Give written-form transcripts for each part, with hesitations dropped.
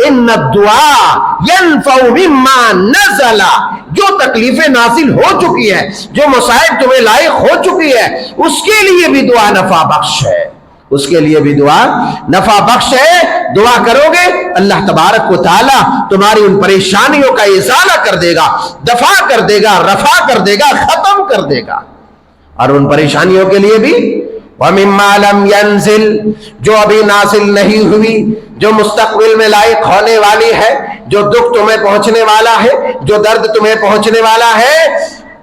ان الدعاء ينفع مما نزل، جو تکلیفیں نازل ہو چکی ہے، جو مصائب تمہیں لاحق ہو چکی ہے، اس کے لیے بھی دعا نفع بخش ہے، اس کے لیے بھی دعا نفع بخش ہے۔ دعا کرو گے اللہ تبارک و تعالی تمہاری ان پریشانیوں کا ازالہ کر دے گا، دفع کر دے گا، رفع کر دے گا، ختم کر دے گا۔ اور ان پریشانیوں کے لیے بھی وَمِمَّا لَمْ يَنزِلْ، جو ابھی نازل نہیں ہوئی، جو مستقبل میں لائق ہونے والی ہے، جو دکھ تمہیں پہنچنے والا ہے، جو درد تمہیں پہنچنے والا ہے،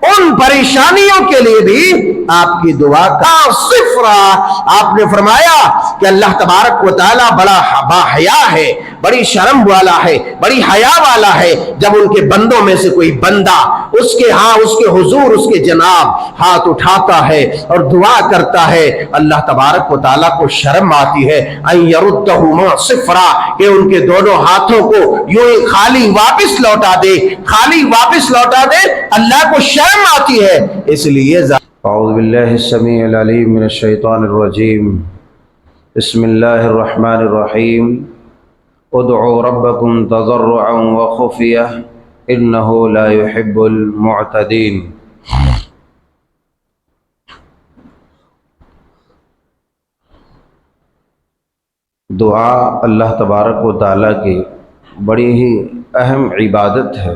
ان پریشانیوں کے لیے بھی آپ کی دعا کا صفرہ۔ آپ نے فرمایا کہ اللہ تبارک و تعالی بڑا باحیا ہے، بڑی شرم والا ہے، بڑی حیا والا ہے۔ جب ان کے بندوں میں سے کوئی بندہ اس کے حضور، اس کے جناب ہاتھ اٹھاتا ہے اور دعا کرتا ہے، اللہ تبارک و تعالیٰ کو شرم آتی ہے ان یردہما صفرا، کہ ان کے دونوں ہاتھوں کو یوں ہی خالی واپس لوٹا دے، خالی واپس لوٹا دے، اللہ کو شرم آتی ہے۔ اس لیے اعوذ باللہ السمیع العلیم من الشیطان الرجیم، بسم اللہ الرحمن الرحیم، ادعوا ربکم تضرعا وخفیہ انہ لا يحب المعتدین۔ دعا اللہ تبارک و تعالیٰ کی بڑی ہی اہم عبادت ہے،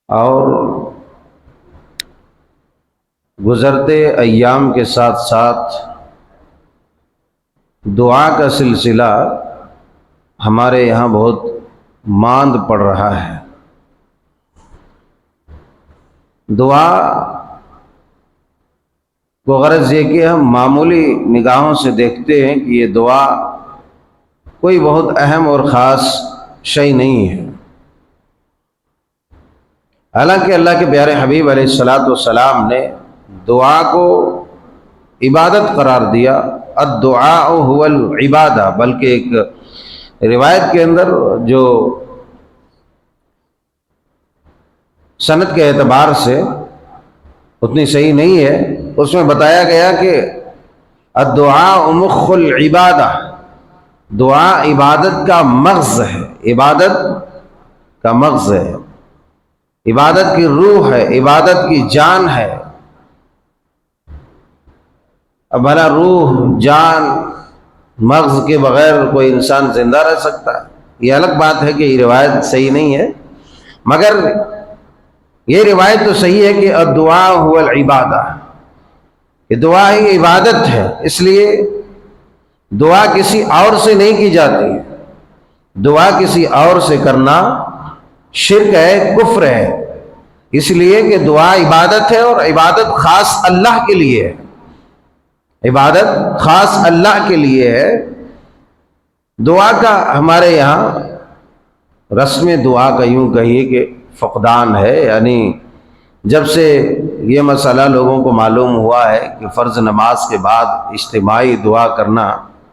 اور گزرتے ایام کے ساتھ ساتھ دعا کا سلسلہ ہمارے یہاں بہت ماند پڑ رہا ہے۔ دعا کو غرض یہ کہ ہم معمولی نگاہوں سے دیکھتے ہیں کہ یہ دعا کوئی بہت اہم اور خاص شے نہیں ہے، حالانکہ اللہ کے پیارے حبیب علیہ السلام نے دعا کو عبادت قرار دیا۔ الدعاء هو العبادہ، بلکہ ایک روایت کے اندر جو سند کے اعتبار سے اتنی صحیح نہیں ہے، اس میں بتایا گیا کہ الدعاء مخ العبادہ، دعا عبادت کا مغز ہے، عبادت کا مغز ہے، عبادت کی روح ہے، عبادت کی جان ہے۔ اب بھلا روح، جان، مغز کے بغیر کوئی انسان زندہ رہ سکتا ہے؟ یہ الگ بات ہے کہ یہ روایت صحیح نہیں ہے، مگر یہ روایت تو صحیح ہے کہ الدعاء هو العبادہ، کہ دعا ہی عبادت ہے، اس لیے دعا کسی اور سے نہیں کی جاتی، دعا کسی اور سے کرنا شرک ہے، کفر ہے، اس لیے کہ دعا عبادت ہے، اور عبادت خاص اللہ کے لیے ہے، عبادت خاص اللہ کے لیے ہے۔ دعا کا ہمارے یہاں رسم دعا کا یوں کہیے کہ فقدان ہے، یعنی جب سے یہ مسئلہ لوگوں کو معلوم ہوا ہے کہ فرض نماز کے بعد اجتماعی دعا کرنا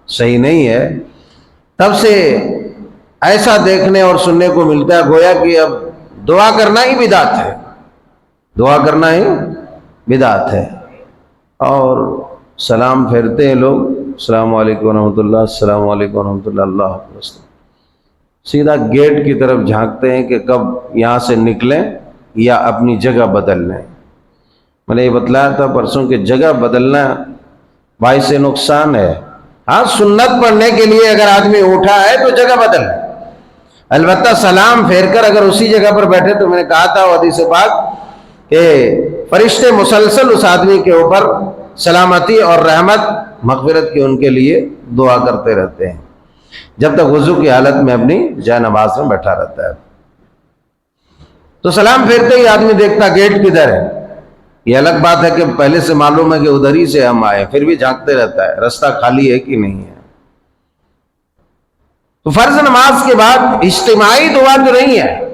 صحیح نہیں ہے، تب سے ایسا دیکھنے اور سننے کو ملتا ہے گویا کہ اب دعا کرنا ہی بدعت ہے، دعا کرنا ہی بدعت ہے۔ اور سلام پھیرتے ہیں لوگ، السلام علیکم ورحمۃ اللہ، السلام علیکم ورحمۃ اللہ، اللہ حافظ، سیدھا گیٹ کی طرف جھانکتے ہیں کہ کب یہاں سے نکلیں یا اپنی جگہ بدل لیں۔ میں نے یہ بتلایا تھا پرسوں کہ جگہ بدلنا باعث نقصان ہے۔ ہاں، سنت پڑھنے کے لیے اگر آدمی اٹھا ہے تو جگہ بدل، البتہ سلام پھیر کر اگر اسی جگہ پر بیٹھے، تو میں نے کہا تھا حدیث پاک کہ فرشتے مسلسل اس آدمی کے اوپر سلامتی اور رحمت، مغفرت کی ان کے لیے دعا کرتے رہتے ہیں جب تک وضو کی حالت میں اپنی جائے نماز میں بیٹھا رہتا ہے۔ تو سلام پھیرتے ہی آدمی دیکھتا گیٹ کدھر ہے، یہ الگ بات ہے کہ پہلے سے معلوم ہے کہ ادھر ہی سے ہم آئے، پھر بھی جھانکتے رہتا ہے رستہ خالی ہے کہ نہیں ہے۔ تو فرض نماز کے بعد اجتماعی دعا تو نہیں ہے،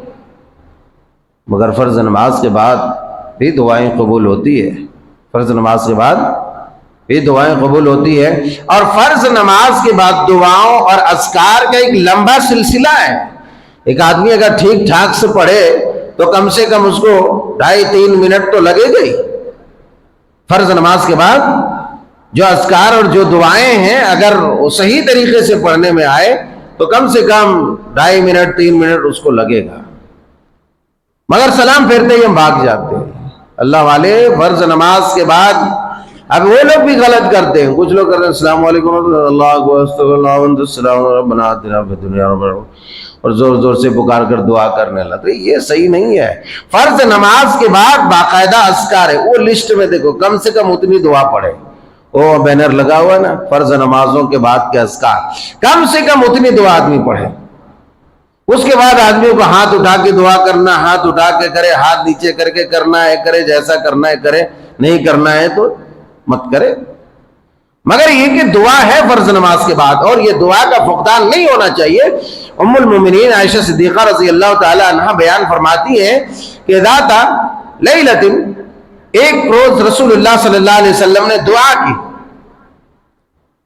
مگر فرض نماز کے بعد بھی دعائیں قبول ہوتی ہے، فرض نماز کے بعد بھی دعائیں قبول ہوتی ہے۔ اور فرض نماز کے بعد دعاؤں اور اذکار کا ایک لمبا سلسلہ ہے۔ ایک آدمی اگر ٹھیک ٹھاک سے پڑھے تو کم سے کم اس کو 2.5-3 منٹ تو لگے گا ہی۔ فرض نماز کے بعد جو اذکار اور جو دعائیں ہیں اگر وہ صحیح طریقے سے پڑھنے میں آئے تو کم سے کم 2.5 منٹ 3 منٹ اس کو لگے گا، مگر سلام پھیرتے ہی ہم بھاگ جاتے ہیں۔ اللہ والے فرض نماز کے بعد اب وہ لوگ بھی غلط کرتے ہیں، کچھ لوگ کہتے ہیں السلام علیکم اللہ اکبر استغفر اللہ وانت السلام ربنا آتنا فی الدنیا اور زور زور سے پکار کر دعا کرنے لگتے، یہ صحیح نہیں ہے۔ فرض نماز کے بعد باقاعدہ اذکار ہے، وہ لسٹ میں دیکھو کم سے کم اتنی دعا پڑھے، وہ بینر لگا ہوا ہے نا فرض نمازوں کے بعد کے اذکار، کم سے کم اتنی دعا آدمی پڑھے۔ اس کے بعد آدمیوں کو ہاتھ اٹھا کے دعا کرنا، ہاتھ اٹھا کے کرے، ہاتھ نیچے کر کے کرنا ہے کرے، جیسا کرنا ہے کرے، نہیں کرنا ہے تو مت کرے، مگر یہ کہ دعا ہے فرض نماز کے بعد، اور یہ دعا کا فقدان نہیں ہونا چاہیے۔ ام المومنین عائشہ صدیقہ رضی اللہ تعالی عنہ بیان فرماتی ہیں کہ ذات لیلۃ، ایک روز رسول اللہ صلی اللہ علیہ وسلم نے دعا کی،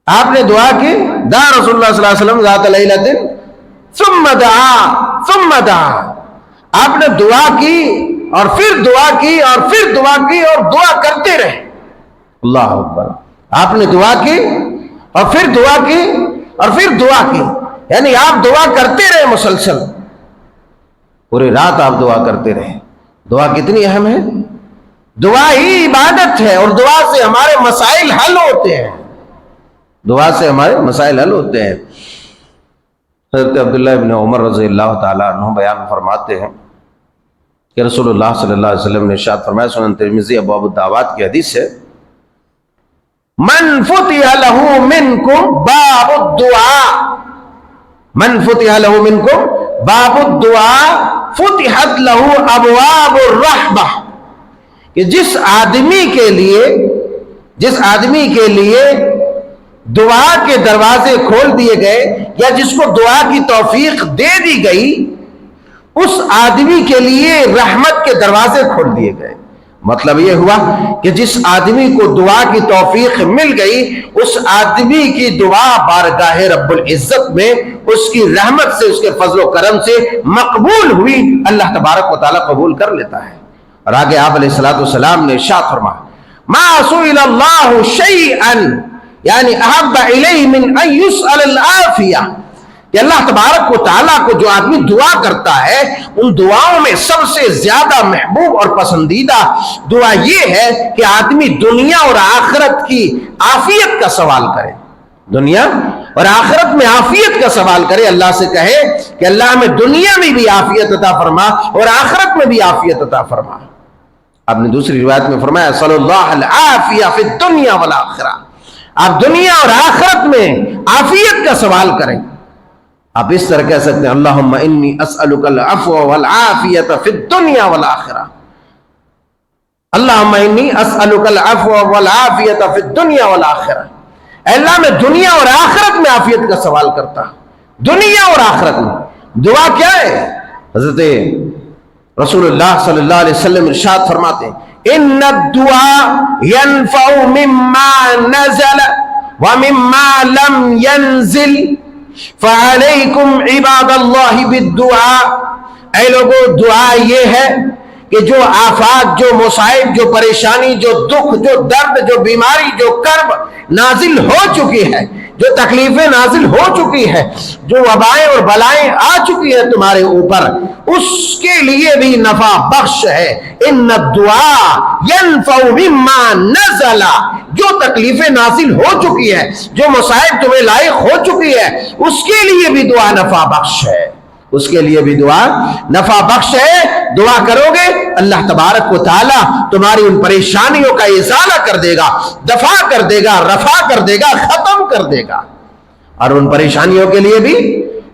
آپ نے دعا کی، دعا رسول اللہ صلی اللہ علیہ وسلم ذات لیلۃ ثم دعا، آپ نے دعا کی اور پھر دعا کی اور پھر دعا کی اور دعا کرتے رہے، اللہ اکبر، آپ نے دعا کی اور پھر دعا کی اور پھر دعا کی، یعنی آپ دعا کرتے رہے مسلسل، پوری رات آپ دعا کرتے رہے۔ دعا کتنی اہم ہے، دعا ہی عبادت ہے، اور دعا سے ہمارے مسائل حل ہوتے ہیں، دعا سے ہمارے مسائل حل ہوتے ہیں۔ حضرت عبداللہ ابن عمر رضی اللہ تعالیٰ عنہ بیان فرماتے ہیں کہ رسول اللہ صلی اللہ علیہ وسلم نے ارشاد فرمایا، سنن ترمذی ابواب الدعوات کی حدیث ہے، من فتح له منکم باب الدعاء، من فتح له منکم باب الدعاء فتحت له ابواب الرحمہ، کہ جس آدمی کے لیے دعا کے دروازے کھول دیے گئے یا جس کو دعا کی توفیق دے دی گئی، اس آدمی کے لیے رحمت کے دروازے کھول دیے گئے۔ مطلب یہ ہوا کہ جس آدمی کو دعا کی توفیق مل گئی، اس آدمی کی دعا بارگاہ رب العزت میں اس کی رحمت سے، اس کے فضل و کرم سے مقبول ہوئی، اللہ تبارک و تعالیٰ قبول کر لیتا ہے۔ اور آگے آپ علیہ السلام نے ارشاد فرمایا، ما سئل اللہ شیئا یعنی احب الیہ من ان یسأل العافیہ، کہ اللہ تبارک و تعالیٰ کو جو آدمی دعا کرتا ہے، ان دعاؤں میں سب سے زیادہ محبوب اور پسندیدہ دعا یہ ہے کہ آدمی دنیا اور آخرت کی عافیت کا سوال کرے، دنیا اور آخرت میں عافیت کا سوال کرے، اللہ سے کہے کہ اللہ ہمیں دنیا میں بھی عافیت عطا فرما اور آخرت میں بھی عافیت عطا فرما۔ آپ نے دوسری روایت میں فرمایا صلی اللہ العافیہ فی الدنیا والآخرہ، آپ دنیا اور آخرت میں عافیت کا سوال کریں۔ آپ اس طرح کہہ سکتے ہیں، اللہم انی اسألک العفو والعافیت فی الدنیا والآخرہ، اللہم انی اسألک العفو والعافیت فی الدنیا والآخرہ، اے اللہ میں دنیا اور آخرت میں عافیت کا سوال کرتا ہوں، دنیا اور آخرت میں۔ دعا کیا ہے؟ حضرت رسول اللہ صلی اللہ علیہ وسلم ارشاد فرماتے ہیں، ان الدعاء ينفع مما نزل ومما لم ينزل فعلیکم عباد اللہ بالدعاء، اے لوگو دعا یہ ہے کہ جو آفات، جو مصائب، جو پریشانی، جو دکھ، جو درد، جو بیماری، جو کرب نازل ہو چکی ہے، جو تکلیفیں نازل ہو چکی ہے، جو وبائیں اور بلائیں آ چکی ہیں تمہارے اوپر، اس کے لیے بھی نفع بخش ہے۔ ان الدعاء ينفع مما نزل، جو تکلیفیں نازل ہو چکی ہے، جو مصائب تمہیں لائق ہو چکی ہے، اس کے لیے بھی دعا نفع بخش ہے، اس کے لیے بھی دعا نفع بخش ہے۔ دعا کرو گے اللہ تبارک و تعالیٰ تمہاری ان پریشانیوں کا ازالہ کر دے گا، دفع کر دے گا، رفع کر دے گا، ختم کر دے گا۔ اور ان پریشانیوں کے لیے بھی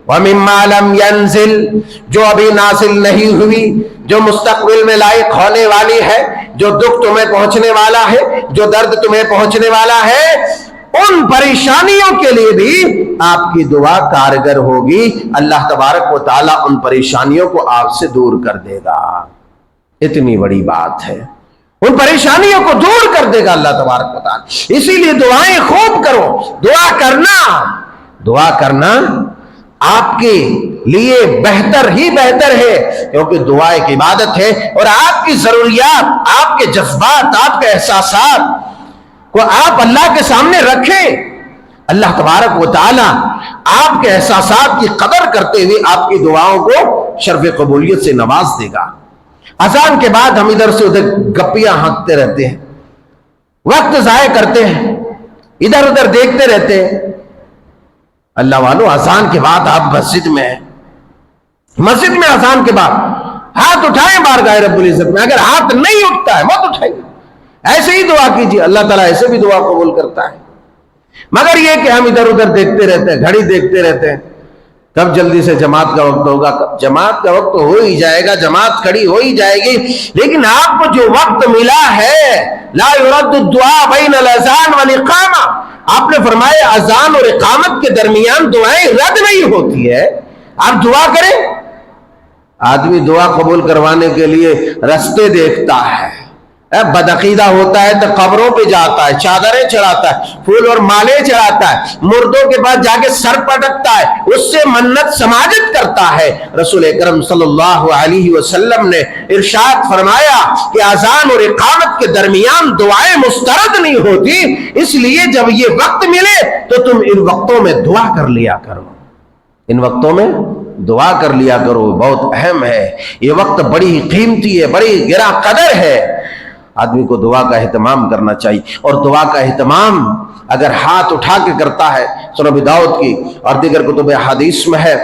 وَمِمَّا لَمْ يَنزِلْ، جو ابھی نازل نہیں ہوئی، جو مستقبل میں لائق ہونے والی ہے، جو دکھ تمہیں پہنچنے والا ہے، جو درد تمہیں پہنچنے والا ہے، ان پریشانیوں کے لیے بھی آپ کی دعا کارگر ہوگی، اللہ تبارک و تعالیٰ ان پریشانیوں کو آپ سے دور کر دے گا۔ اتنی بڑی بات ہے، ان پریشانیوں کو دور کر دے گا اللہ تبارک و تعالیٰ۔ اسی لیے دعائیں خوب کرو، دعا کرنا آپ کے لیے بہتر ہی بہتر ہے، کیونکہ دعا ایک عبادت ہے، اور آپ کی ضروریات، آپ کے جذبات، آپ کے احساسات کو آپ اللہ کے سامنے رکھیں، اللہ تبارک و تعالی آپ کے احساسات کی قدر کرتے ہوئے آپ کی دعاؤں کو شرف قبولیت سے نواز دے گا۔ اذان کے بعد ہم ادھر سے ادھر گپیاں ہانکتے رہتے ہیں، وقت ضائع کرتے ہیں، ادھر ادھر دیکھتے رہتے ہیں۔ اللہ والو، اذان کے بعد آپ مسجد میں ہیں، مسجد میں اذان کے بعد ہاتھ اٹھائیں بارگاہ رب العزت میں، اگر ہاتھ نہیں اٹھتا ہے مت اٹھائیں، ایسے ہی دعا کیجیے، اللہ تعالیٰ ایسے بھی دعا قبول کرتا ہے۔ مگر یہ کہ ہم ادھر ادھر دیکھتے رہتے ہیں، گھڑی دیکھتے رہتے ہیں، کب جلدی سے جماعت کا وقت ہوگا، کب جماعت کا وقت ہو ہی جائے گا، جماعت کھڑی ہو ہی جائے گی، لیکن آپ کو جو وقت ملا ہے لا يرد الدعاء بین الاذان والاقامہ، آپ نے فرمایا اذان اور اقامت کے درمیان دعائیں رد نہیں ہوتی ہے، آپ دعا کریں۔ آدمی دعا قبول کروانے کے لیے رستے دیکھتا ہے، بدعقیدہ ہوتا ہے تو قبروں پہ جاتا ہے، چادریں چڑھاتا ہے، پھول اور مالیں چڑھاتا ہے، مردوں کے پاس جا کے سر پٹکتا ہے، اس سے منت سماجت کرتا ہے۔ رسول اکرم صلی اللہ علیہ وسلم نے ارشاد فرمایا کہ اذان اور اقامت کے درمیان دعائیں مسترد نہیں ہوتی، اس لیے جب یہ وقت ملے تو تم ان وقتوں میں دعا کر لیا کرو، ان وقتوں میں دعا کر لیا کرو، بہت اہم ہے یہ وقت، بڑی قیمتی ہے، بڑی گرا قدر ہے۔ آدمی کو دعا کا اہتمام کرنا چاہیے، اور دعا کا اہتمام اگر ہاتھ اٹھا کے کرتا ہے، سنن ابی داؤد کی اور دیگر کتب حدیث میں ہے،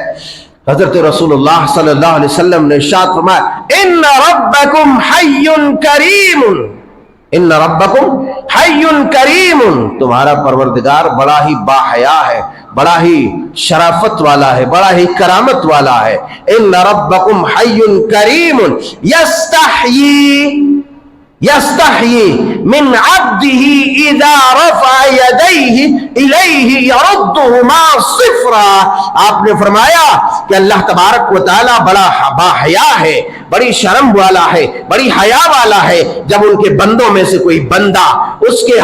حضرت رسول اللہ صلی اللہ علیہ وسلم نے ارشاد فرمایا ان ربکم حی کریم، ان ربکم حی کریم، تمہارا پروردگار بڑا ہی باحیا ہے، بڑا ہی شرافت والا ہے، بڑا ہی کرامت والا ہے۔ ان ربکم حی کریم یستحیی من عبده اذا رفع یدیہ الیہ یردہما صفرا، آپ نے فرمایا کہ اللہ تبارک و تعالی بڑا باحیا ہے، بڑی شرم والا ہے، بڑی حیا والا ہے، جب ان کے بندوں میں سے کوئی بندہ اس کے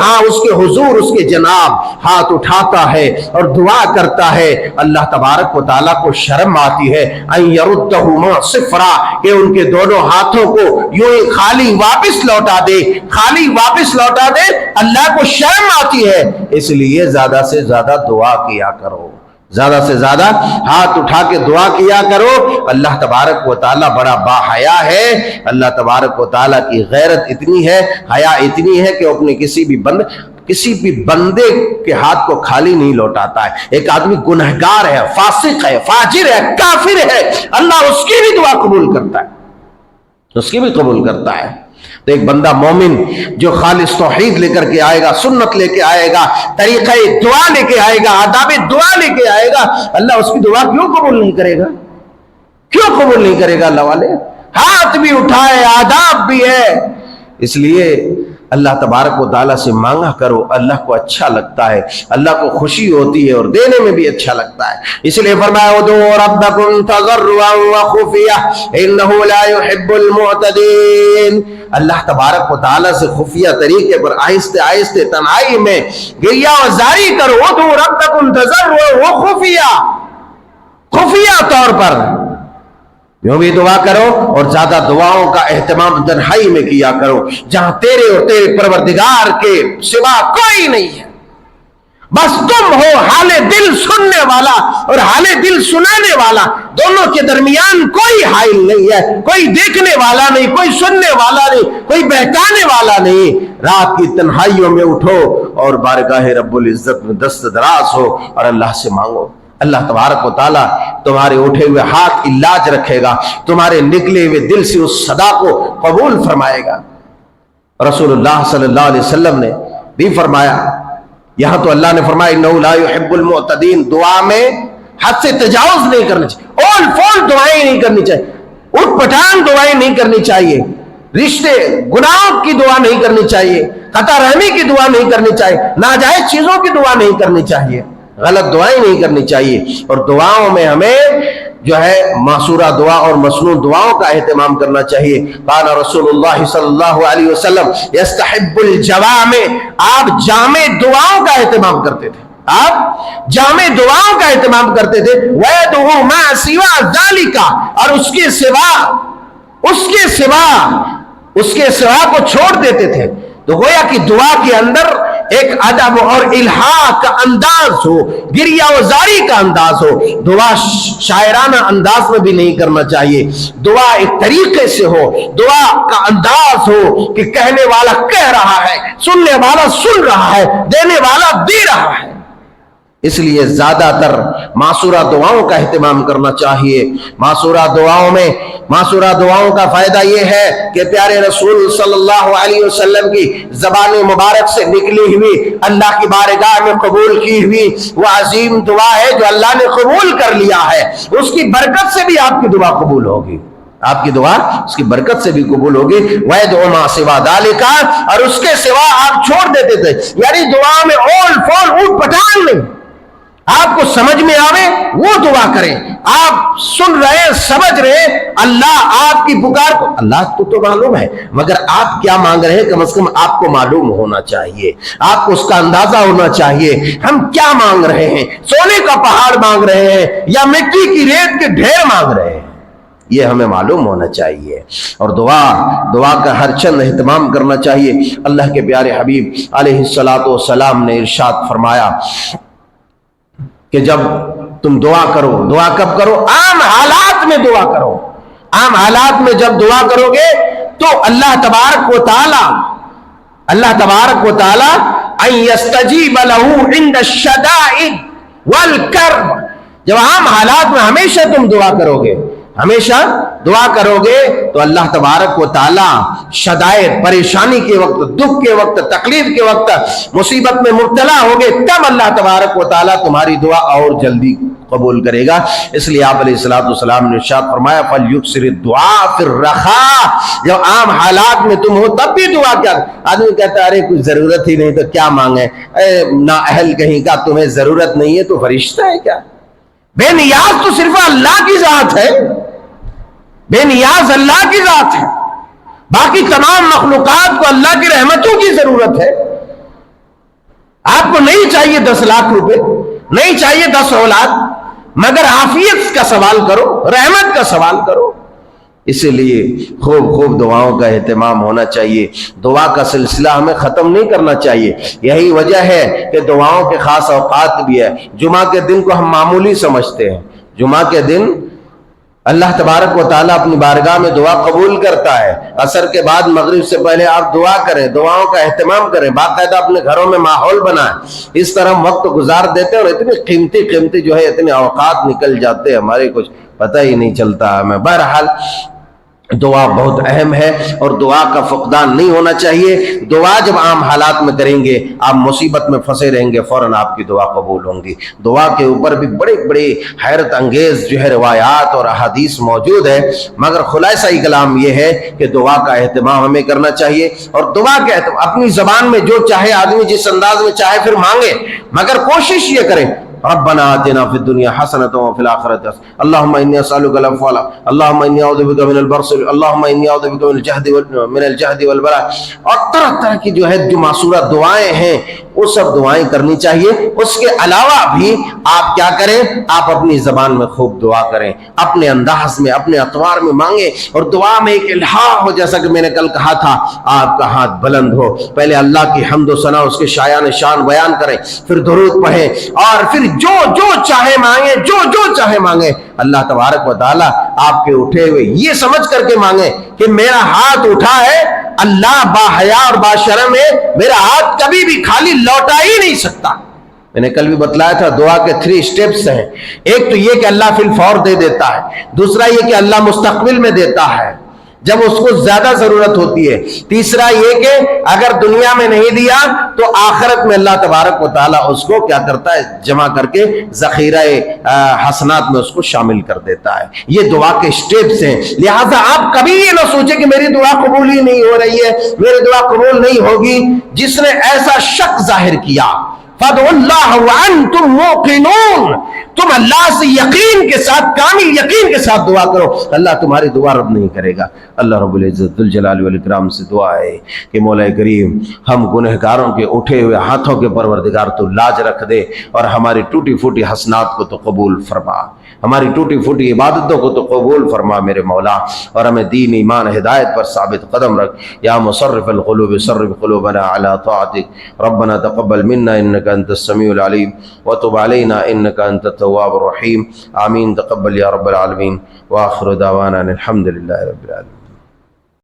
حضور، اس کے جناب ہاتھ اٹھاتا ہے اور دعا کرتا ہے، اللہ تبارک و تعالیٰ کو شرم آتی ہے ان یردہما صفرا، کہ ان کے دونوں ہاتھوں کو یوں ہی خالی واپس لوٹا دے، خالی واپس لوٹا دے، اللہ کو شرم آتی ہے۔ اس لیے زیادہ سے زیادہ دعا کیا کرو، زیادہ سے زیادہ ہاتھ اٹھا کے دعا کیا کرو۔ اللہ تبارک و تعالیٰ بڑا باحیا ہے، اللہ تبارک و تعالیٰ کی غیرت اتنی ہے، حیا اتنی ہے کہ وہ اپنے کسی بھی بندے کے ہاتھ کو خالی نہیں لوٹاتا ہے۔ ایک آدمی گنہگار ہے، فاسق ہے، فاجر ہے، کافر ہے، اللہ اس کی بھی دعا قبول کرتا ہے، اس کی بھی قبول کرتا ہے۔ تو ایک بندہ مومن جو خالص توحید لے کر کے آئے گا، سنت لے کے آئے گا، طریقہ دعا لے کے آئے گا، آداب دعا لے کے آئے گا، اللہ اس کی دعا کیوں قبول نہیں کرے گا؟ کیوں قبول نہیں کرے گا اللہ والے؟ ہاتھ بھی اٹھائے، آداب بھی ہے، اس لیے اللہ تبارک و تعالیٰ سے مانگا کرو، اللہ کو اچھا لگتا ہے، اللہ کو خوشی ہوتی ہے اور دینے میں بھی اچھا لگتا ہے۔ اس لیے فرمایا ادعوا ربکم تضرعا وخفیہ انہ لا يحب المعتدین، اللہ تبارک و تعالیٰ سے خفیہ طریقے پر آہستہ آہستہ تنہائی میں گریہ وزاری کرو، ادعوا ربکم تضرعا وخفیہ، خفیہ طور پر یوں بھی دعا کرو، اور زیادہ دعاؤں کا اہتمام تنہائی میں کیا کرو، جہاں تیرے اور تیرے پروردگار کے سوا کوئی نہیں ہے، بس تم ہو حال دل سننے والا اور حال دل سنانے والا، دونوں کے درمیان کوئی حائل نہیں ہے، کوئی دیکھنے والا نہیں، کوئی سننے والا نہیں، کوئی بہکانے والا نہیں۔ رات کی تنہائیوں میں اٹھو اور بارگاہ رب العزت میں دست دراز ہو اور اللہ سے مانگو، اللہ تبارک و تعالیٰ تمہارے اٹھے ہوئے ہاتھ کی لاج رکھے گا، تمہارے نکلے ہوئے دل سے اس صدا کو قبول فرمائے گا۔ رسول اللہ صلی اللہ علیہ وسلم نے بھی فرمایا، یہاں تو اللہ نے فرمایا انہ لا يحب المعتدین، دعا میں حد سے تجاوز نہیں کرنا چاہیے، اول فول دعائیں نہیں کرنی چاہیے، اٹھ پٹان دعائیں نہیں کرنی چاہیے، رشتے گناہوں کی دعا نہیں کرنی چاہیے، قطع رحمی کی دعا نہیں کرنی چاہیے، ناجائز چیزوں کی دعا نہیں کرنی چاہیے، غلط دعائیں نہیں کرنی چاہیے، اور دعاؤں میں ہمیں جو ہے معصورہ دعا اور مسنون دعاؤں کا اہتمام کرنا چاہیے۔ قال رسول اللہ صلی اللہ علیہ وسلم یستحب الجوامع، آپ جامع دعاؤں کا اہتمام کرتے تھے، آپ جامع دعاؤں کا اہتمام کرتے تھے، وَيَدْعُو مَا سِوَى ذَلِكَ، اور اس کے سوا کو چھوڑ دیتے تھے۔ تو گویا کہ دعا کے اندر ایک ادب اور الحاح کا انداز ہو، گریہ وزاری کا انداز ہو. دعا شاعرانہ انداز میں بھی نہیں کرنا چاہیے. دعا ایک طریقے سے ہو، دعا کا انداز ہو کہ کہنے والا کہہ رہا ہے، سننے والا سن رہا ہے، دینے والا دے رہا ہے. اس لیے زیادہ تر معصورہ دعاؤں کا اہتمام کرنا چاہیے. معصورہ دعاؤں کا فائدہ یہ ہے کہ پیارے رسول صلی اللہ علیہ وسلم کی زبان مبارک سے نکلی ہوئی، اللہ کی بارگاہ میں قبول کی ہوئی وہ عظیم دعا ہے جو اللہ نے قبول کر لیا ہے. اس کی برکت سے بھی آپ کی دعا قبول ہوگی، آپ کی دعا اس کی برکت سے بھی قبول ہوگی. وَيَدْعُ مَا سِوَى ذَلِكَ، اور اس کے سوا آپ چھوڑ دیتے تھے. یعنی دعا میں اول فول اوٹ پٹان نہیں، آپ کو سمجھ میں آوے وہ دعا کریں. آپ سن رہے ہیں، سمجھ رہے ہیں، اللہ آپ کی پکار کو، اللہ کو تو معلوم ہے، مگر آپ کیا مانگ رہے ہیں کم از کم آپ کو معلوم ہونا چاہیے، آپ کو اس کا اندازہ ہونا چاہیے. ہم کیا مانگ رہے ہیں؟ سونے کا پہاڑ مانگ رہے ہیں یا مٹی کی ریت کے ڈھیر مانگ رہے ہیں؟ یہ ہمیں معلوم ہونا چاہیے. اور دعا کا ہر چند اہتمام کرنا چاہیے. اللہ کے پیارے حبیب علیہ السلام نے ارشاد فرمایا کہ جب تم دعا کرو، دعا کب کرو؟ عام حالات میں دعا کرو. عام حالات میں جب دعا کرو گے تو اللہ تبارک و تعالی ان یستجیب له عند الشدائد والکرب. جب عام حالات میں ہمیشہ تم دعا کرو گے، ہمیشہ دعا کرو گے تو اللہ تبارک و تعالی شدائد، پریشانی کے وقت، دکھ کے وقت، تکلیف کے وقت، مصیبت میں مبتلا ہوگے، تب اللہ تبارک و تعالی تمہاری دعا اور جلدی قبول کرے گا. اس لیے آپ علیہ السلام نے ارشاد فرمایا فَلْيُكْثِرِ الدُّعَاءَ فِي الرَّخَاءِ. جب عام حالات میں تم ہو تب بھی دعا کیا. آدمی کہتا ہے ارے کوئی ضرورت ہی نہیں تو کیا مانگے، نااہل کہیں کا، تمہیں ضرورت نہیں ہے تو فرشتہ ہے کیا؟ بے نیاز تو صرف اللہ کی ذات ہے، بے نیاز اللہ کی ذات ہے. باقی تمام مخلوقات کو اللہ کی رحمتوں کی ضرورت ہے. آپ کو نہیں چاہیے 10 لاکھ روپے، نہیں چاہیے 10 اولاد، مگر عافیت کا سوال کرو، رحمت کا سوال کرو. اسی لیے خوب دعاؤں کا اہتمام ہونا چاہیے. دعا کا سلسلہ ہمیں ختم نہیں کرنا چاہیے. یہی وجہ ہے کہ دعاؤں کے خاص اوقات بھی ہے. جمعہ کے دن کو ہم معمولی سمجھتے ہیں. جمعہ کے دن اللہ تبارک و تعالیٰ اپنی بارگاہ میں دعا قبول کرتا ہے. عصر کے بعد مغرب سے پہلے آپ دعا کریں، دعاؤں کا اہتمام کریں، باقاعدہ اپنے گھروں میں ماحول بنائیں. اس طرح ہم وقت گزار دیتے ہیں اور اتنی قیمتی جو ہے اتنے اوقات نکل جاتے ہیں، ہمارے کچھ پتہ ہی نہیں چلتا ہمیں. بہرحال دعا بہت اہم ہے اور دعا کا فقدان نہیں ہونا چاہیے. دعا جب عام حالات میں کریں گے، آپ مصیبت میں پھنسے رہیں گے، فوراً آپ کی دعا قبول ہوں گی. دعا کے اوپر بھی بڑے حیرت انگیز جو ہے روایات اور احادیث موجود ہے، مگر خلاصہ کلام یہ ہے کہ دعا کا اہتمام ہمیں کرنا چاہیے. اور دعا کے اپنی زبان میں جو چاہے آدمی جس انداز میں چاہے پھر مانگے، مگر کوشش یہ کریں ربنا آتنا فی الدنیا حسنۃ وفی الآخرۃ حسنۃ اللهم انی اسألک العفو اللهم انی اعوذ بک من البرص اللهم انی اعوذ بک من الجہد والبلاء. اور طرح کی جو ہے جو معصورہ دعائیں ہیں وہ سب دعائیں کرنی چاہیے. اس کے علاوہ بھی آپ کیا کریں، آپ اپنی زبان میں خوب دعا کریں، اپنے انداز میں، اپنے اطوار میں مانگیں. اور دعا میں ایک الہا ہو، جیسا کہ میں نے کل کہا تھا، آپ کا ہاتھ بلند ہو، پہلے اللہ کی حمد و ثنا، اس کے شایان شان بیان کریں، پھر درود پڑھیں، اور پھر جو چاہے مانگیں، جو چاہے مانگیں. اللہ تبارک و تعالی آپ کے اٹھے ہوئے یہ سمجھ کر کے مانگیں کہ میرا ہاتھ اٹھا ہے، اللہ با حیا اور با شرم ہے، میرا ہاتھ کبھی بھی خالی لوٹا ہی نہیں سکتا. میں نے کل بھی بتلایا تھا دعا کے 3 سٹیپس ہیں. ایک تو یہ کہ اللہ فی الفور دے دیتا ہے، دوسرا یہ کہ اللہ مستقبل میں دیتا ہے جب اس کو زیادہ ضرورت ہوتی ہے، تیسرا یہ کہ اگر دنیا میں نہیں دیا تو آخرت میں اللہ تبارک و تعالیٰ اس کو کیا کرتا ہے، جمع کر کے ذخیرہ حسنات میں اس کو شامل کر دیتا ہے. یہ دعا کے سٹیپس ہیں. لہٰذا آپ کبھی یہ نہ سوچیں کہ میری دعا قبول ہی نہیں ہو رہی ہے، میری دعا قبول نہیں ہوگی. جس نے ایسا شک ظاہر کیا فَادْعُوا اللَّهَ وَأَنْتُمْ مُوقِنُونَ، تم اللہ سے یقین کے ساتھ، کامل یقین کے ساتھ دعا کرو، اللہ تمہاری دعا رد نہیں کرے گا. اللہ رب العزت ذوالجلال والاکرام سے دعا ہے کہ مولا کریم ہم گنہگاروں کے اٹھے ہوئے ہاتھوں کے پروردگار تو لاج رکھ دے اور ہماری ٹوٹی پھوٹی حسنات کو تو قبول فرما. ہماری ٹوٹی پھوٹی عبادتوں کو تو قبول فرما میرے مولا، اور ہمیں دین ایمان ہدایت پر ثابت قدم رکھ۔ یا مصرف القلوب صرف قلوبنا على طاعتك ربنا تقبل منا انك انت السميع العليم وتب علينا انك انت التواب الرحيم آمين تقبل يا رب العالمين، واخر دعوانا الحمد لله رب العالمين۔